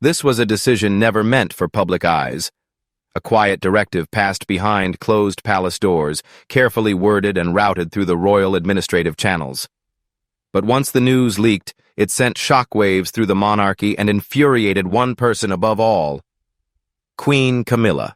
This was a decision never meant for public eyes. A quiet directive passed behind closed palace doors, carefully worded and routed through the royal administrative channels. But once the news leaked, it sent shockwaves through the monarchy and infuriated one person above all: Queen Camilla.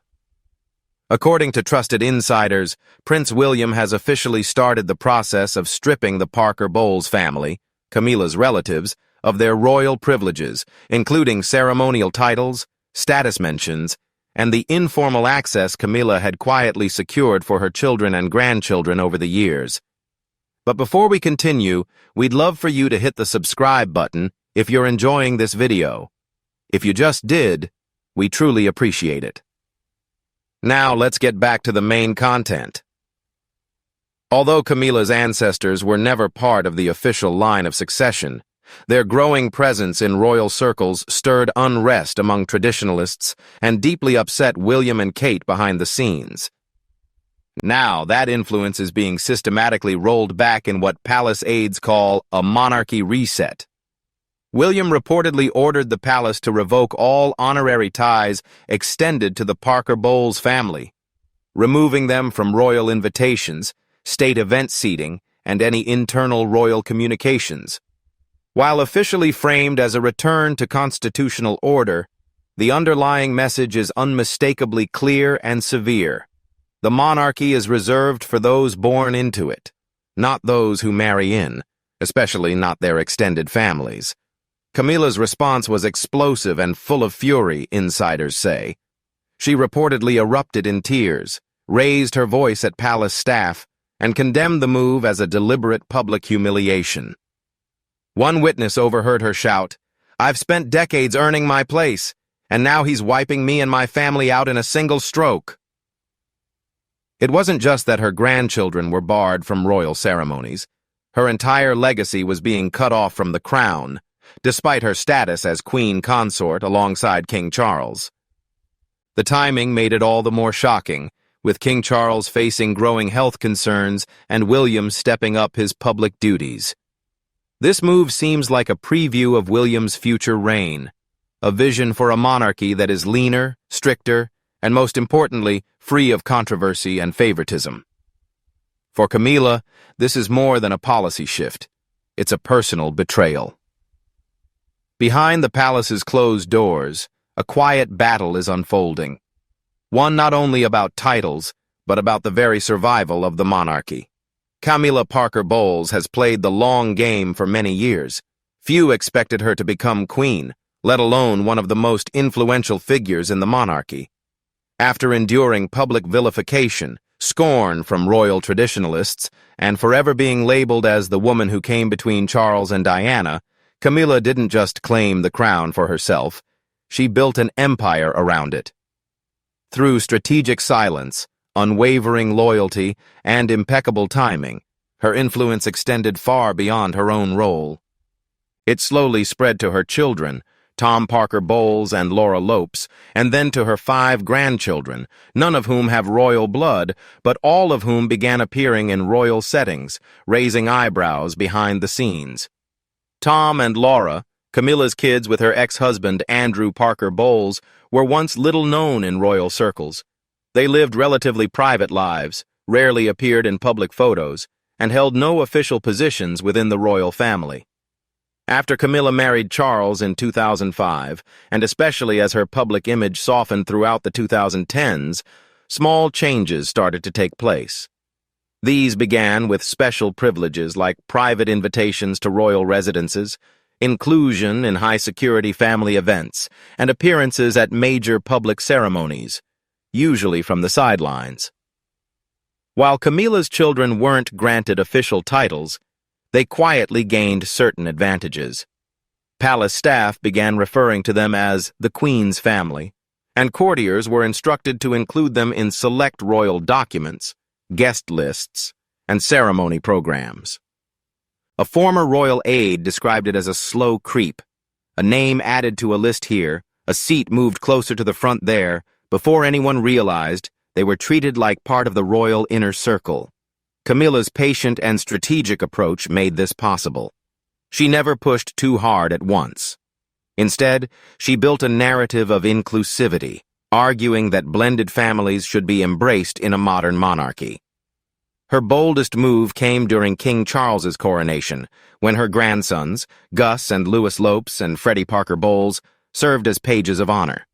According to trusted insiders, Prince William has officially started the process of stripping the Parker-Bowles family, Camilla's relatives, of their royal privileges, including ceremonial titles, status mentions, and the informal access Camilla had quietly secured for her children and grandchildren over the years. But before we continue, we'd love for you to hit the subscribe button if you're enjoying this video. If you just did, we truly appreciate it. Now let's get back to the main content. Although Camilla's ancestors were never part of the official line of succession, their growing presence in royal circles stirred unrest among traditionalists and deeply upset William and Kate behind the scenes. Now, that influence is being systematically rolled back in what palace aides call a monarchy reset. William reportedly ordered the palace to revoke all honorary ties extended to the Parker-Bowles family, removing them from royal invitations, state event seating, and any internal royal communications. While officially framed as a return to constitutional order, the underlying message is unmistakably clear and severe. The monarchy is reserved for those born into it, not those who marry in, especially not their extended families. Camilla's response was explosive and full of fury, insiders say. She reportedly erupted in tears, raised her voice at palace staff, and condemned the move as a deliberate public humiliation. One witness overheard her shout, "I've spent decades earning my place, and now he's wiping me and my family out in a single stroke." It wasn't just that her grandchildren were barred from royal ceremonies. Her entire legacy was being cut off from the crown, despite her status as Queen Consort alongside King Charles. The timing made it all the more shocking, with King Charles facing growing health concerns and William stepping up his public duties. This move seems like a preview of William's future reign, a vision for a monarchy that is leaner, stricter, and most importantly, free of controversy and favoritism. For Camilla, this is more than a policy shift. It's a personal betrayal. Behind the palace's closed doors, a quiet battle is unfolding. One not only about titles, but about the very survival of the monarchy. Camilla Parker-Bowles has played the long game for many years. Few expected her to become queen, let alone one of the most influential figures in the monarchy. After enduring public vilification, scorn from royal traditionalists, and forever being labeled as the woman who came between Charles and Diana, Camilla didn't just claim the crown for herself, she built an empire around it. Through strategic silence, unwavering loyalty, and impeccable timing, her influence extended far beyond her own role. It slowly spread to her children, Tom Parker-Bowles and Laura Lopes, and then to her 5 grandchildren, none of whom have royal blood, but all of whom began appearing in royal settings, raising eyebrows behind the scenes. Tom and Laura, Camilla's kids with her ex-husband Andrew Parker-Bowles, were once little known in royal circles. They lived relatively private lives, rarely appeared in public photos, and held no official positions within the royal family. After Camilla married Charles in 2005, and especially as her public image softened throughout the 2010s, small changes started to take place. These began with special privileges like private invitations to royal residences, inclusion in high-security family events, and appearances at major public ceremonies, usually from the sidelines. While Camilla's children weren't granted official titles, they quietly gained certain advantages. Palace staff began referring to them as the Queen's family, and courtiers were instructed to include them in select royal documents, guest lists, and ceremony programs. A former royal aide described it as a slow creep, a name added to a list here, a seat moved closer to the front there, before anyone realized they were treated like part of the royal inner circle. Camilla's patient and strategic approach made this possible. She never pushed too hard at once. Instead, she built a narrative of inclusivity, arguing that blended families should be embraced in a modern monarchy. Her boldest move came during King Charles's coronation, when her grandsons, Gus and Louis Lopes and Freddie Parker Bowles, served as pages of honor.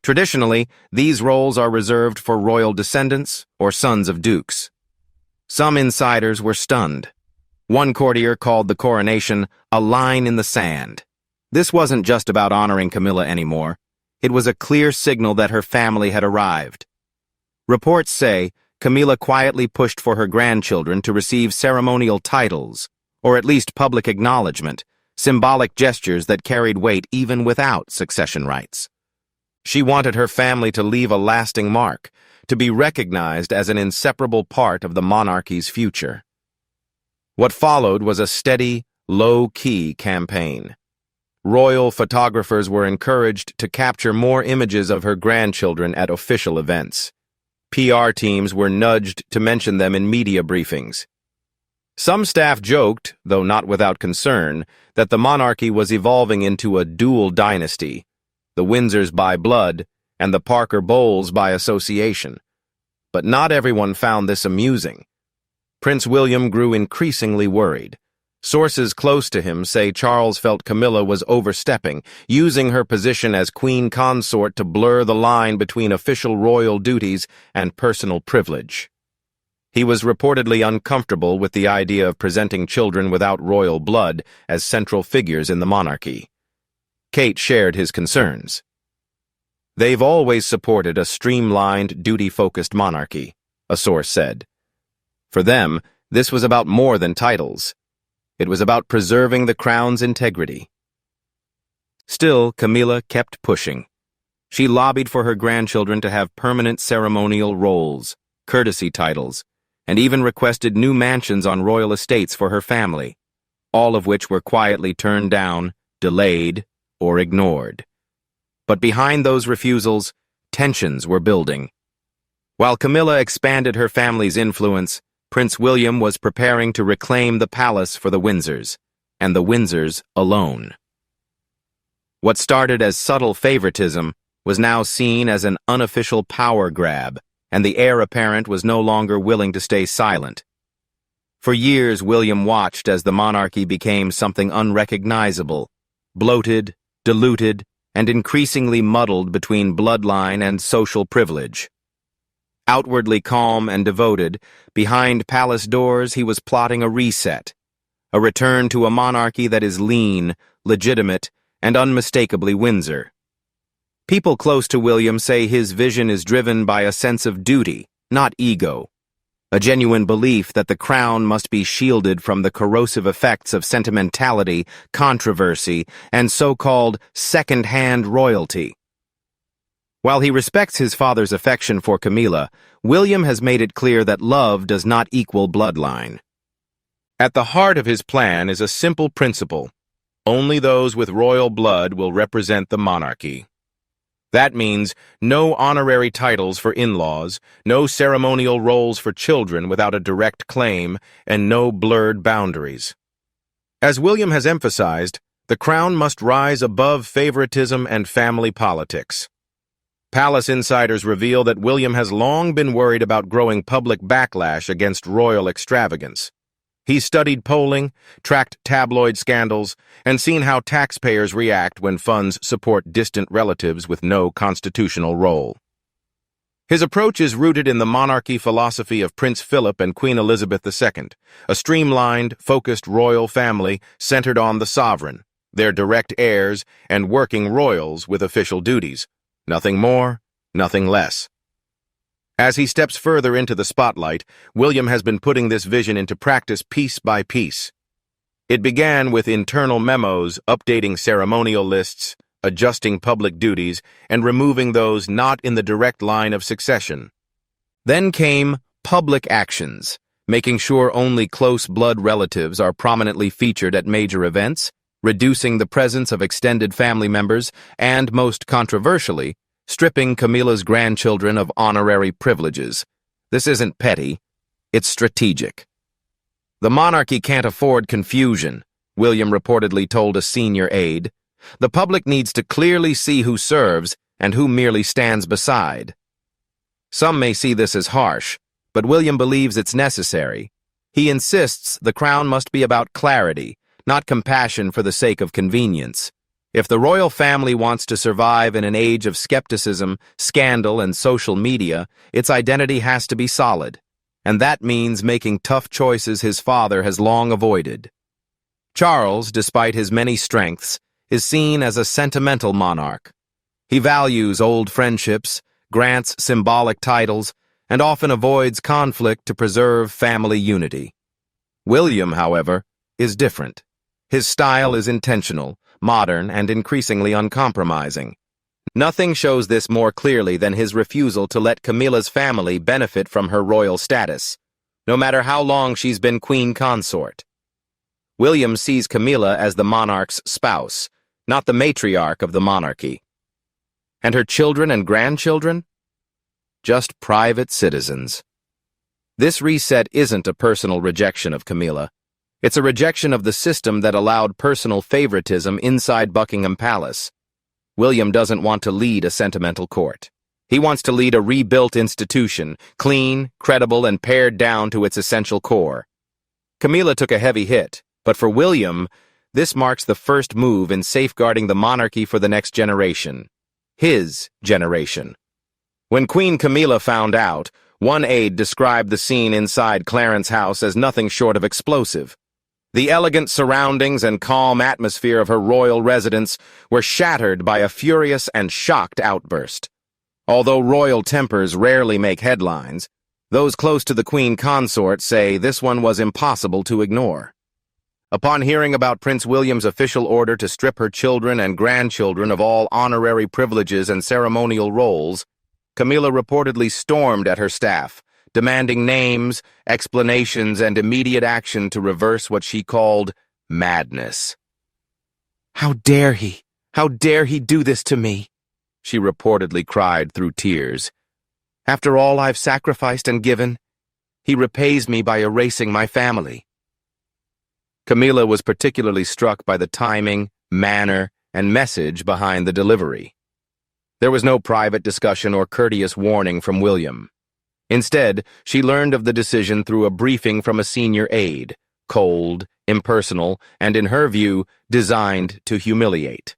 Traditionally, these roles are reserved for royal descendants or sons of dukes. Some insiders were stunned. One courtier called the coronation a line in the sand. This wasn't just about honoring Camilla anymore. It was a clear signal that her family had arrived. Reports say Camilla quietly pushed for her grandchildren to receive ceremonial titles, or at least public acknowledgement, symbolic gestures that carried weight even without succession rights. She wanted her family to leave a lasting mark, to be recognized as an inseparable part of the monarchy's future. What followed was a steady, low-key campaign. Royal photographers were encouraged to capture more images of her grandchildren at official events. PR teams were nudged to mention them in media briefings. Some staff joked, though not without concern, that the monarchy was evolving into a dual dynasty, the Windsors by blood and the Parker Bowles by association. But not everyone found this amusing. Prince William grew increasingly worried. Sources close to him say Charles felt Camilla was overstepping, using her position as Queen Consort to blur the line between official royal duties and personal privilege. He was reportedly uncomfortable with the idea of presenting children without royal blood as central figures in the monarchy. Kate shared his concerns. "They've always supported a streamlined, duty-focused monarchy," a source said. For them, this was about more than titles. It was about preserving the crown's integrity. Still, Camilla kept pushing. She lobbied for her grandchildren to have permanent ceremonial roles, courtesy titles, and even requested new mansions on royal estates for her family, all of which were quietly turned down, delayed, or ignored. But behind those refusals, tensions were building. While Camilla expanded her family's influence, Prince William was preparing to reclaim the palace for the Windsors, and the Windsors alone. What started as subtle favoritism was now seen as an unofficial power grab, and the heir apparent was no longer willing to stay silent. For years, William watched as the monarchy became something unrecognizable, bloated, diluted, and increasingly muddled between bloodline and social privilege. Outwardly calm and devoted, behind palace doors he was plotting a reset, a return to a monarchy that is lean, legitimate, and unmistakably Windsor. People close to William say his vision is driven by a sense of duty, not ego, a genuine belief that the crown must be shielded from the corrosive effects of sentimentality, controversy, and so-called second-hand royalty. While he respects his father's affection for Camilla, William has made it clear that love does not equal bloodline. At the heart of his plan is a simple principle: only those with royal blood will represent the monarchy. That means no honorary titles for in-laws, no ceremonial roles for children without a direct claim, and no blurred boundaries. As William has emphasized, the crown must rise above favoritism and family politics. Palace insiders reveal that William has long been worried about growing public backlash against royal extravagance. He's studied polling, tracked tabloid scandals, and seen how taxpayers react when funds support distant relatives with no constitutional role. His approach is rooted in the monarchy philosophy of Prince Philip and Queen Elizabeth II, a streamlined, focused royal family centered on the sovereign, their direct heirs, and working royals with official duties. Nothing more, nothing less. As he steps further into the spotlight, William has been putting this vision into practice piece by piece. It began with internal memos, updating ceremonial lists, adjusting public duties, and removing those not in the direct line of succession. Then came public actions, making sure only close blood relatives are prominently featured at major events, reducing the presence of extended family members, and, most controversially, stripping Camilla's grandchildren of honorary privileges. This isn't petty, it's strategic. "The monarchy can't afford confusion," William reportedly told a senior aide. The public needs to clearly see who serves and who merely stands beside. Some may see this as harsh, but William believes it's necessary. He insists the crown must be about clarity, not compassion for the sake of convenience. If the royal family wants to survive in an age of skepticism, scandal, and social media, its identity has to be solid, and that means making tough choices his father has long avoided. Charles, despite his many strengths, is seen as a sentimental monarch. He values old friendships, grants symbolic titles, and often avoids conflict to preserve family unity. William, however, is different. His style is intentional, modern, and increasingly uncompromising. Nothing shows this more clearly than his refusal to let Camilla's family benefit from her royal status, no matter how long she's been Queen Consort. William sees Camilla as the monarch's spouse, not the matriarch of the monarchy. And her children and grandchildren? Just private citizens. This reset isn't a personal rejection of Camilla. It's a rejection of the system that allowed personal favoritism inside Buckingham Palace. William doesn't want to lead a sentimental court. He wants to lead a rebuilt institution, clean, credible, and pared down to its essential core. Camilla took a heavy hit, but for William, this marks the first move in safeguarding the monarchy for the next generation. His generation. When Queen Camilla found out, one aide described the scene inside Clarence's house as nothing short of explosive. The elegant surroundings and calm atmosphere of her royal residence were shattered by a furious and shocked outburst. Although royal tempers rarely make headlines, those close to the Queen Consort say this one was impossible to ignore. Upon hearing about Prince William's official order to strip her children and grandchildren of all honorary privileges and ceremonial roles, Camilla reportedly stormed at her staff, demanding names, explanations, and immediate action to reverse what she called madness. "How dare he? How dare he do this to me?" she reportedly cried through tears. "After all I've sacrificed and given, he repays me by erasing my family." Camilla was particularly struck by the timing, manner, and message behind the delivery. There was no private discussion or courteous warning from William. Instead, she learned of the decision through a briefing from a senior aide, cold, impersonal, and in her view, designed to humiliate.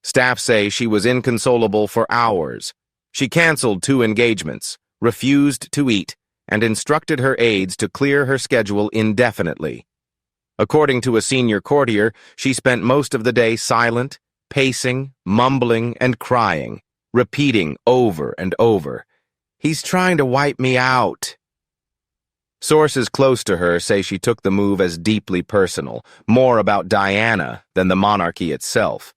Staff say she was inconsolable for hours. She canceled 2 engagements, refused to eat, and instructed her aides to clear her schedule indefinitely. According to a senior courtier, she spent most of the day silent, pacing, mumbling, and crying, repeating over and over, "He's trying to wipe me out." Sources close to her say she took the move as deeply personal, more about Diana than the monarchy itself.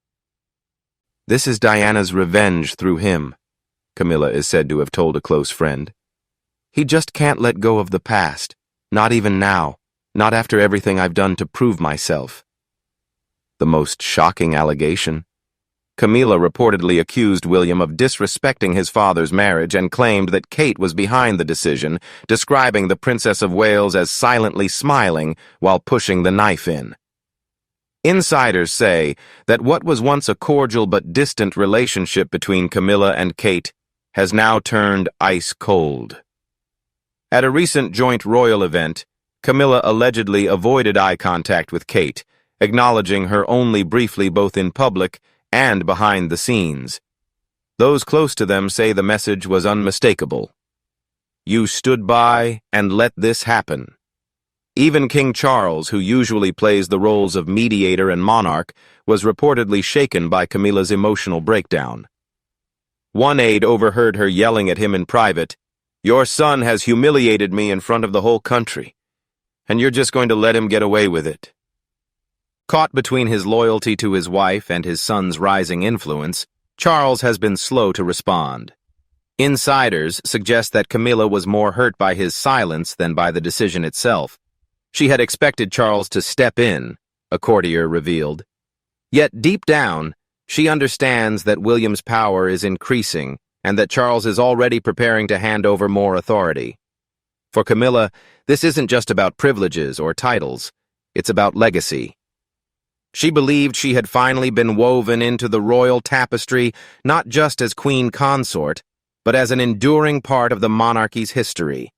"This is Diana's revenge through him," Camilla is said to have told a close friend. "He just can't let go of the past, not even now, not after everything I've done to prove myself." The most shocking allegation. Camilla reportedly accused William of disrespecting his father's marriage and claimed that Kate was behind the decision, describing the Princess of Wales as silently smiling while pushing the knife in. Insiders say that what was once a cordial but distant relationship between Camilla and Kate has now turned ice cold. At a recent joint royal event, Camilla allegedly avoided eye contact with Kate, acknowledging her only briefly both in public and behind the scenes. Those close to them say the message was unmistakable. "You stood by and let this happen." Even King Charles, who usually plays the roles of mediator and monarch, was reportedly shaken by Camilla's emotional breakdown. One aide overheard her yelling at him in private, "Your son has humiliated me in front of the whole country, and you're just going to let him get away with it." Caught between his loyalty to his wife and his son's rising influence, Charles has been slow to respond. Insiders suggest that Camilla was more hurt by his silence than by the decision itself. She had expected Charles to step in, a courtier revealed. Yet deep down, she understands that William's power is increasing and that Charles is already preparing to hand over more authority. For Camilla, this isn't just about privileges or titles, it's about legacy. She believed she had finally been woven into the royal tapestry, not just as Queen Consort, but as an enduring part of the monarchy's history.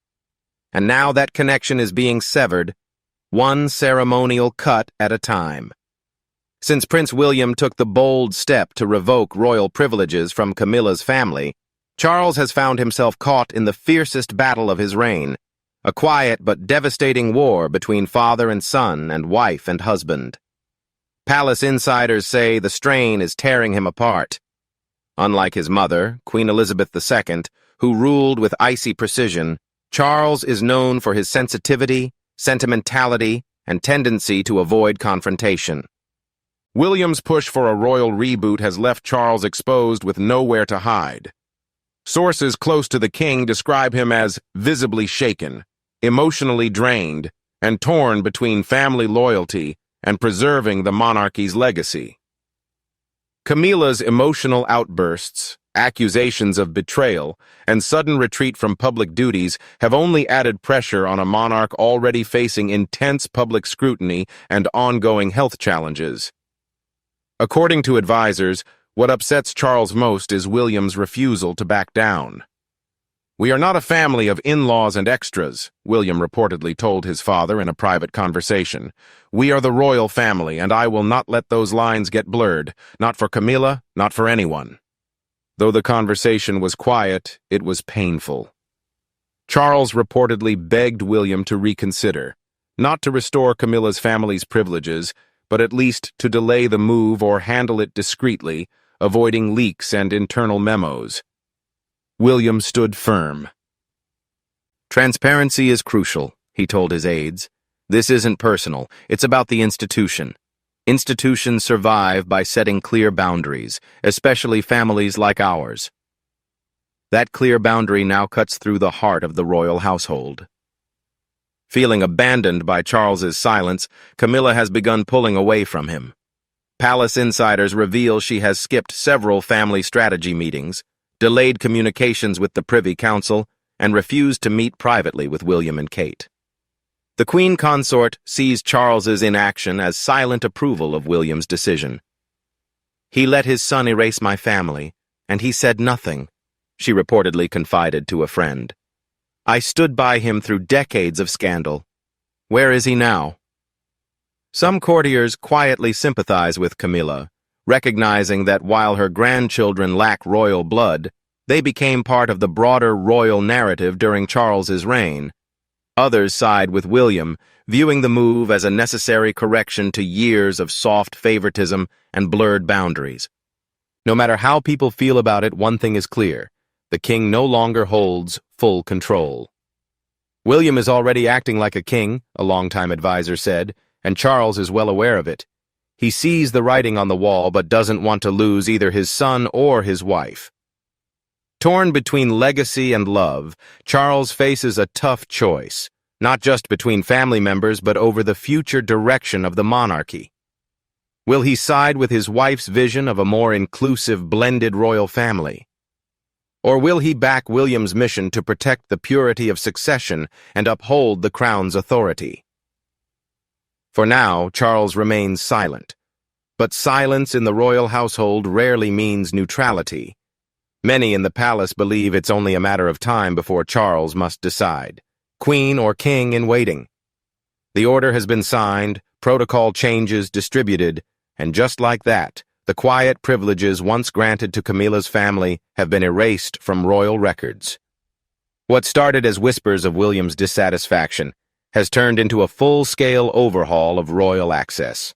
And now that connection is being severed, one ceremonial cut at a time. Since Prince William took the bold step to revoke royal privileges from Camilla's family, Charles has found himself caught in the fiercest battle of his reign, a quiet but devastating war between father and son and wife and husband. Palace insiders say the strain is tearing him apart. Unlike his mother, Queen Elizabeth II, who ruled with icy precision, Charles is known for his sensitivity, sentimentality, and tendency to avoid confrontation. William's push for a royal reboot has left Charles exposed with nowhere to hide. Sources close to the king describe him as visibly shaken, emotionally drained, and torn between family loyalty and preserving the monarchy's legacy. Camila's emotional outbursts, accusations of betrayal, and sudden retreat from public duties have only added pressure on a monarch already facing intense public scrutiny and ongoing health challenges. According to advisors, what upsets Charles most is William's refusal to back down. "We are not a family of in-laws and extras," William reportedly told his father in a private conversation. "We are the royal family, and I will not let those lines get blurred, not for Camilla, not for anyone." Though the conversation was quiet, it was painful. Charles reportedly begged William to reconsider, not to restore Camilla's family's privileges, but at least to delay the move or handle it discreetly, avoiding leaks and internal memos. William stood firm. "Transparency is crucial," he told his aides. "This isn't personal, it's about the institution. Institutions survive by setting clear boundaries, especially families like ours." That clear boundary now cuts through the heart of the royal household. Feeling abandoned by Charles's silence, Camilla has begun pulling away from him. Palace insiders reveal she has skipped several family strategy meetings, delayed communications with the Privy Council, and refused to meet privately with William and Kate. The Queen Consort sees Charles's inaction as silent approval of William's decision. "He let his son erase my family, and he said nothing," she reportedly confided to a friend. "I stood by him through decades of scandal. Where is he now?" Some courtiers quietly sympathize with Camilla, recognizing that while her grandchildren lack royal blood, they became part of the broader royal narrative during Charles's reign. Others side with William, viewing the move as a necessary correction to years of soft favoritism and blurred boundaries. No matter how people feel about it, one thing is clear: the king no longer holds full control. "William is already acting like a king," a longtime advisor said, and Charles is well aware of it. He sees the writing on the wall but doesn't want to lose either his son or his wife. Torn between legacy and love, Charles faces a tough choice, not just between family members but over the future direction of the monarchy. Will he side with his wife's vision of a more inclusive, blended royal family? Or will he back William's mission to protect the purity of succession and uphold the crown's authority? For now, Charles remains silent. But silence in the royal household rarely means neutrality. Many in the palace believe it's only a matter of time before Charles must decide, queen or king in waiting. The order has been signed, protocol changes distributed, and just like that, the quiet privileges once granted to Camilla's family have been erased from royal records. What started as whispers of William's dissatisfaction has turned into a full-scale overhaul of royal access.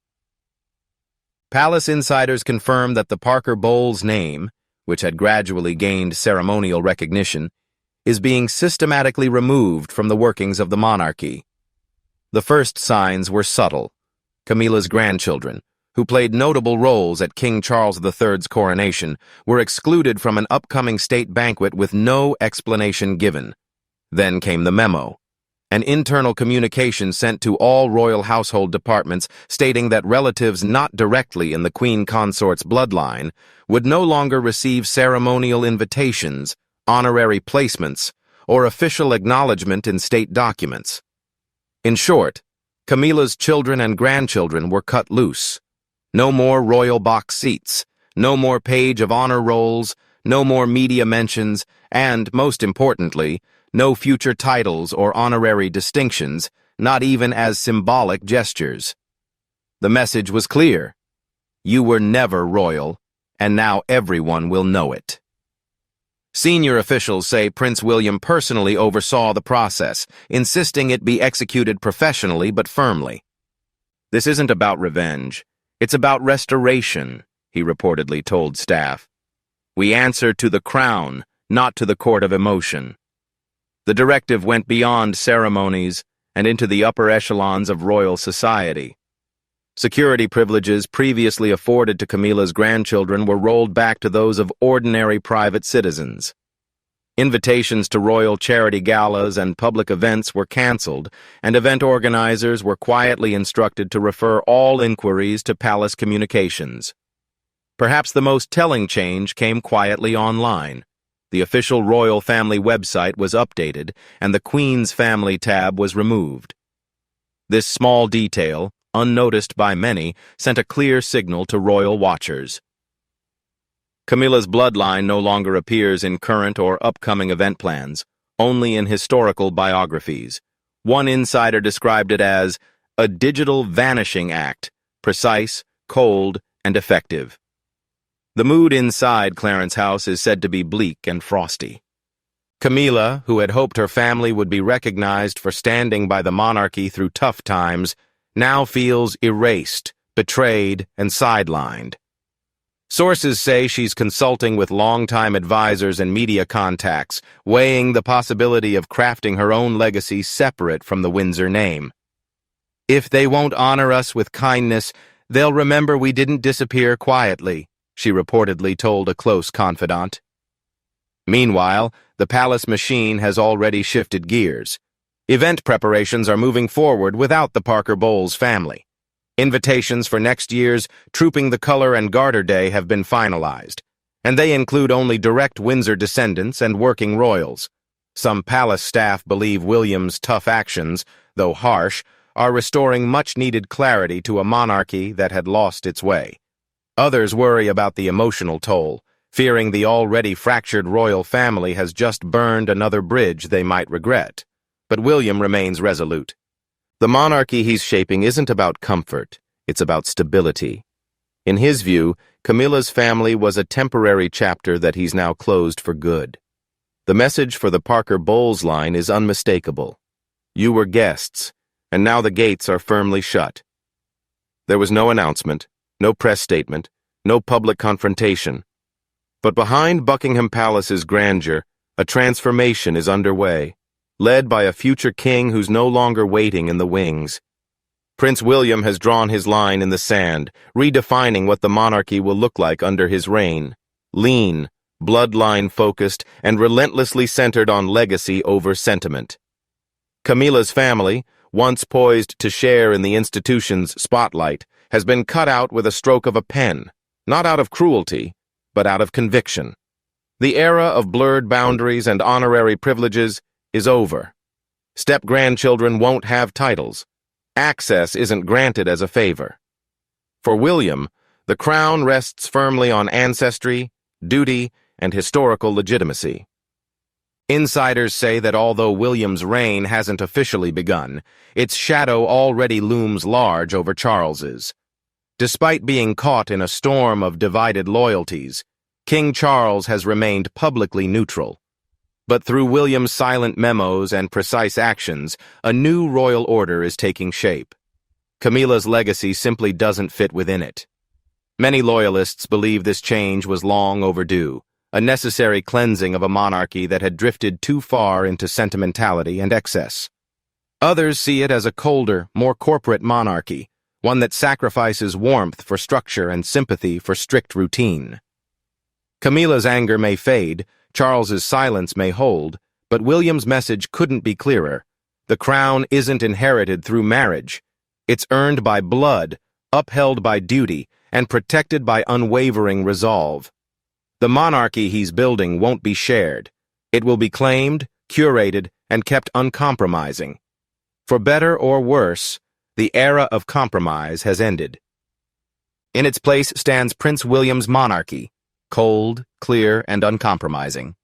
Palace insiders confirm that the Parker Bowles name, which had gradually gained ceremonial recognition, is being systematically removed from the workings of the monarchy. The first signs were subtle. Camilla's grandchildren, who played notable roles at King Charles III's coronation, were excluded from an upcoming state banquet with no explanation given. Then came the memo, an internal communication sent to all royal household departments stating that relatives not directly in the Queen Consort's bloodline would no longer receive ceremonial invitations, honorary placements, or official acknowledgement in state documents. In short, Camilla's children and grandchildren were cut loose, No more royal box seats, no more page of honor rolls, no more media mentions, and, most importantly, no future titles or honorary distinctions, not even as symbolic gestures. The message was clear. You were never royal, and now everyone will know it. Senior officials say Prince William personally oversaw the process, insisting it be executed professionally but firmly. This isn't about revenge. It's about restoration, he reportedly told staff. We answer to the crown, not to the court of emotion. The directive went beyond ceremonies and into the upper echelons of royal society. Security privileges previously afforded to Camila's grandchildren were rolled back to those of ordinary private citizens. Invitations to royal charity galas and public events were cancelled, and event organizers were quietly instructed to refer all inquiries to palace communications. Perhaps the most telling change came quietly online. The official royal family website was updated, and the Queen's Family tab was removed. This small detail, unnoticed by many, sent a clear signal to royal watchers. Camila's bloodline no longer appears in current or upcoming event plans, only in historical biographies. One insider described it as a digital vanishing act, precise, cold, and effective. The mood inside Clarence House is said to be bleak and frosty. Camila, who had hoped her family would be recognized for standing by the monarchy through tough times, now feels erased, betrayed, and sidelined. Sources say she's consulting with longtime advisors and media contacts, weighing the possibility of crafting her own legacy separate from the Windsor name. If they won't honor us with kindness, they'll remember we didn't disappear quietly, she reportedly told a close confidant. Meanwhile, the palace machine has already shifted gears. Event preparations are moving forward without the Parker Bowles family. Invitations for next year's Trooping the Color and Garter Day have been finalized, and they include only direct Windsor descendants and working royals. Some palace staff believe William's tough actions, though harsh, are restoring much-needed clarity to a monarchy that had lost its way. Others worry about the emotional toll, fearing the already fractured royal family has just burned another bridge they might regret. But William remains resolute. The monarchy he's shaping isn't about comfort, it's about stability. In his view, Camila's family was a temporary chapter that he's now closed for good. The message for the Parker Bowles line is unmistakable. You were guests, and now the gates are firmly shut. There was no announcement, no press statement, no public confrontation. But behind Buckingham Palace's grandeur, a transformation is underway, led by a future king who's no longer waiting in the wings. Prince William has drawn his line in the sand, redefining what the monarchy will look like under his reign. Lean, bloodline-focused, and relentlessly centered on legacy over sentiment. Camila's family, once poised to share in the institution's spotlight, has been cut out with a stroke of a pen, not out of cruelty, but out of conviction. The era of blurred boundaries and honorary privileges is over. Step-grandchildren won't have titles. Access isn't granted as a favor. For William, the crown rests firmly on ancestry, duty, and historical legitimacy. Insiders say that although William's reign hasn't officially begun, its shadow already looms large over Charles's. Despite being caught in a storm of divided loyalties, King Charles has remained publicly neutral. But through William's silent memos and precise actions, a new royal order is taking shape. Camila's legacy simply doesn't fit within it. Many loyalists believe this change was long overdue, a necessary cleansing of a monarchy that had drifted too far into sentimentality and excess. Others see it as a colder, more corporate monarchy, one that sacrifices warmth for structure and sympathy for strict routine. Camila's anger may fade, Charles's silence may hold, but William's message couldn't be clearer. The crown isn't inherited through marriage. It's earned by blood, upheld by duty, and protected by unwavering resolve. The monarchy he's building won't be shared. It will be claimed, curated, and kept uncompromising. For better or worse, the era of compromise has ended. In its place stands Prince William's monarchy, cold, clear, and uncompromising.